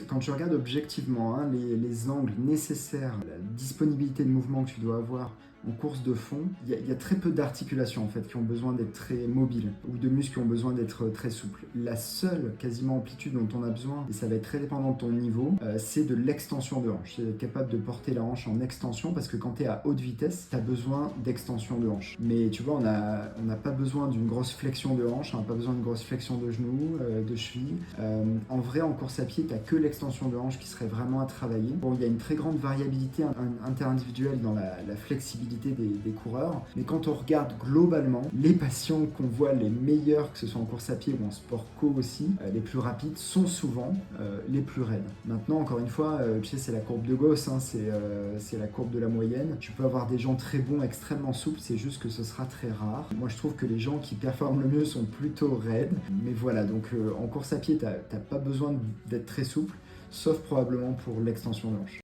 Quand tu regardes objectivement hein, les angles nécessaires, la disponibilité de mouvement que tu dois avoir en course de fond, il y a très peu d'articulations en fait qui ont besoin d'être très mobiles ou de muscles qui ont besoin d'être très souples. La seule quasiment amplitude dont on a besoin, et ça va être très dépendant de ton niveau, c'est de l'extension de hanche. C'est être capable de porter la hanche en extension parce que quand tu es à haute vitesse, tu as besoin d'extension de hanche. Mais tu vois, on n'a pas besoin d'une grosse flexion de hanche, on n'a pas besoin d'une grosse flexion de genoux, de cheville. En vrai, en course à pied, tu n'as que l'extension de hanche qui serait vraiment à travailler. Bon, il y a une très grande variabilité interindividuelle dans la flexibilité des coureurs, mais quand on regarde globalement, les patients qu'on voit les meilleurs, que ce soit en course à pied ou en sport co aussi, les plus rapides, sont souvent les plus raides. Maintenant, encore une fois, tu sais, c'est la courbe de Gauss, hein, c'est la courbe de la moyenne. Tu peux avoir des gens très bons, extrêmement souples, c'est juste que ce sera très rare. Moi, je trouve que les gens qui performent le mieux sont plutôt raides, mais voilà, donc en course à pied, t'as pas besoin d'être très souple, sauf probablement pour l'extension de hanche.